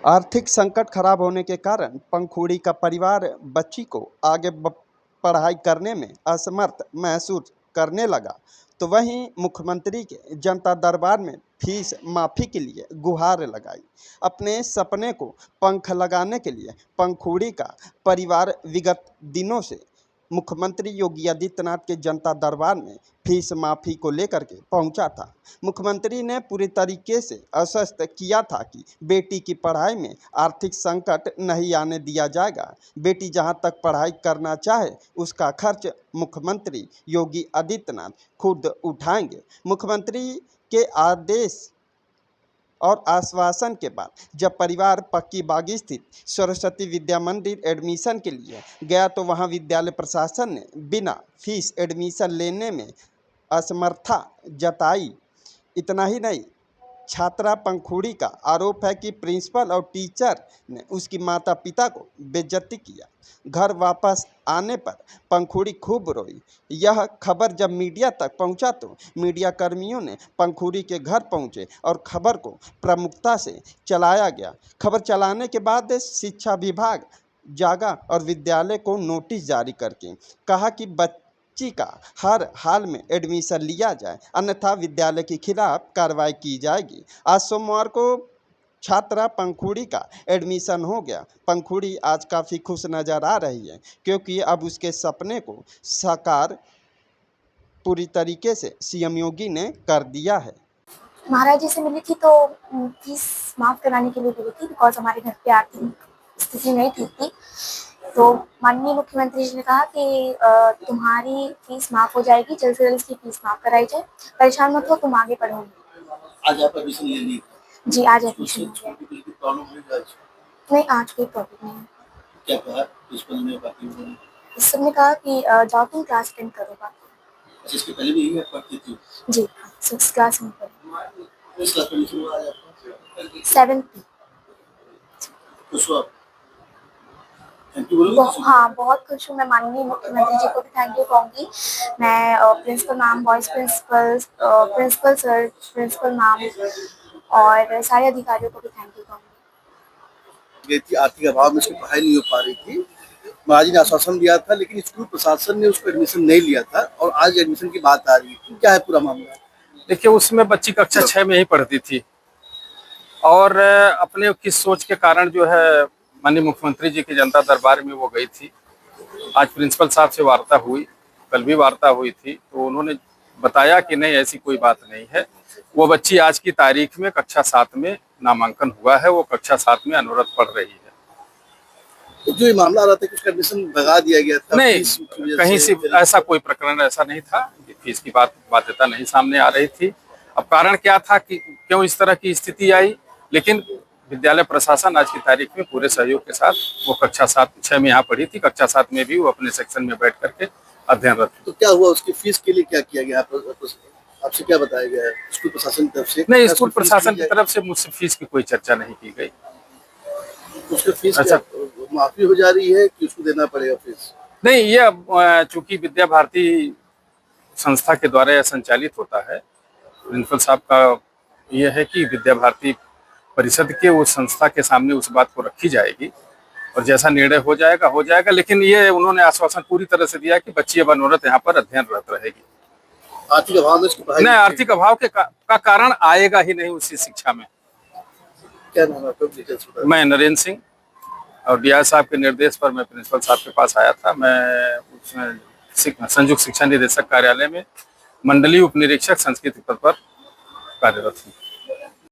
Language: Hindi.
आर्थिक संकट खराब होने के कारण पंखुड़ी का परिवार बच्ची को आगे पढ़ाई करने में असमर्थ महसूस करने लगा, तो वहीं मुख्यमंत्री के जनता दरबार में फीस माफ़ी के लिए गुहार लगाई। अपने सपने को पंख लगाने के लिए पंखुड़ी का परिवार विगत दिनों से मुख्यमंत्री योगी आदित्यनाथ के जनता दरबार में फीस माफ़ी को लेकर के पहुंचा था। मुख्यमंत्री ने पूरी तरीके से आश्वस्त किया था कि बेटी की पढ़ाई में आर्थिक संकट नहीं आने दिया जाएगा। बेटी जहां तक पढ़ाई करना चाहे उसका खर्च मुख्यमंत्री योगी आदित्यनाथ खुद उठाएंगे। मुख्यमंत्री के आदेश और आश्वासन के बाद जब परिवार पक्की बागी स्थित सरस्वती विद्या मंदिर एडमिशन के लिए गया, तो वहां विद्यालय प्रशासन ने बिना फीस एडमिशन लेने में असमर्थता जताई। इतना ही नहीं, छात्रा पंखुड़ी का आरोप है कि प्रिंसिपल और टीचर ने उसकी माता पिता को बेइज्जती किया। घर वापस आने पर पंखुड़ी खूब रोई। यह खबर जब मीडिया तक पहुंचा, तो मीडिया कर्मियों ने पंखुड़ी के घर पहुंचे और खबर को प्रमुखता से चलाया गया। खबर चलाने के बाद शिक्षा विभाग जागा और विद्यालय को नोटिस जारी करके कहा कि बच्ची का हर हाल में एडमिशन लिया जाए, अन्यथा विद्यालय के खिलाफ कार्रवाई की जाएगी। आज सोमवार को छात्रा पंखुड़ी का एडमिशन हो गया। पंखुड़ी आज काफ़ी खुश नज़र आ रही है, क्योंकि अब उसके सपने को साकार पूरी तरीके से सीएम योगी ने कर दिया है। महाराज जी से मिली थी तो फीस माफ़ कराने के लिए मिली थी, बिकॉज हमारे घर पे आर्थिक स्थिति नहीं ठीक थी। तो माननीय मुख्यमंत्री जी ने कहा कि तुम्हारी फीस माफ़ हो जाएगी, जल्द से जल्द इसकी फीस माफ़ कराई जाए, परेशान मत हो, तुम आगे पढ़ोगे। आज आप एडमिशन ले ली? जी, आज एडमिशन हो गया। नहीं, आज कोई प्रॉब्लम नहीं है। क्या कहा प्रिंसिपल ने? प्रिंसिपल ने कहा कि जाओ तुम क्लास अटेंड करोगा। इसके पहले भी यही पढ़ती थी? जी, 6th क्लास में पढ़ी। इस क्लास में एडमिशन हुआ आज आपका? 7th। खुश हो आप? थैंक यू बोलो। हाँ, बहुत खुश हूँ। मैं माननीय मुख्यमंत्री जी को भी थैंक यू कहूँगी। मैं principal ma'am, vice principal, principal sir, principal ma'am और सारे अधिकारियों को भी थैंक यू कहूँगी। आर्थिक अभाव में उसकी पढ़ाई नहीं हो पा रही थी। महाराज जी ने आश्वासन दिया था, लेकिन स्कूल प्रशासन ने उसको एडमिशन नहीं लिया था और आज एडमिशन की बात आ रही है। क्या है पूरा मामला? देखिए, उसमें बच्ची कक्षा 6 में ही पढ़ती थी और अपने किस सोच के कारण जो है माननीय मुख्यमंत्री जी के जनता दरबार में वो गई थी। आज प्रिंसिपल साहब से वार्ता हुई, कल भी वार्ता हुई थी, तो उन्होंने बताया कि नहीं, ऐसी कोई बात नहीं है। वो बच्ची आज की तारीख में कक्षा 7 में नामांकन हुआ है, वो कक्षा 7 में अनुरत पढ़ रही है। तो जो ये मामला आ रहा था कि उसका एडमिशन भगा दिया गया था, नहीं, कहीं से ऐसा कोई प्रकरण ऐसा नहीं था। फीस की बाध्यता नहीं सामने आ रही थी। अब कारण क्या था कि क्यों इस तरह की स्थिति आई, लेकिन विद्यालय प्रशासन आज की तारीख में पूरे सहयोग के साथ वो कक्षा 6 में यहाँ पढ़ी थी, कक्षा 7 में भी वो अपने सेक्शन में बैठ करके अध्ययनरत थी। तो क्या हुआ, उसकी फीस के लिए क्या किया गया? आपसे क्या बताया गया है स्कूल प्रशासन की तरफ से? नहीं, स्कूल प्रशासन की तरफ से मुझसे फीस की कोई चर्चा नहीं की गई। उसकी फीस माफी हो जा रही है कि उसको देना पड़ेगा फीस? नहीं, ये चूंकि विद्या भारती संस्था के द्वारा यह संचालित होता है, प्रिंसिपल साहब का यह है कि विद्या भारती परिषद के उस संस्था के सामने उस बात को रखी जाएगी और जैसा निर्णय हो जाएगा। लेकिन ये उन्होंने आश्वासन पूरी तरह से दिया कि बच्ची अब अनुरत यहाँ पर अध्ययनरत रहेगी। आर्थिक अभाव में नहीं, आर्थिक अभाव का कारण आएगा ही नहीं उसी शिक्षा में। क्या नाम है आपका? मैं नरेंद्र सिंह, और डीआई साहब के निर्देश पर मैं प्रिंसिपल साहब के पास आया था। मैं उसमें संयुक्त शिक्षा निदेशक कार्यालय में मंडलीय उप निरीक्षक संस्कृत पद पर कार्यरत हूँ।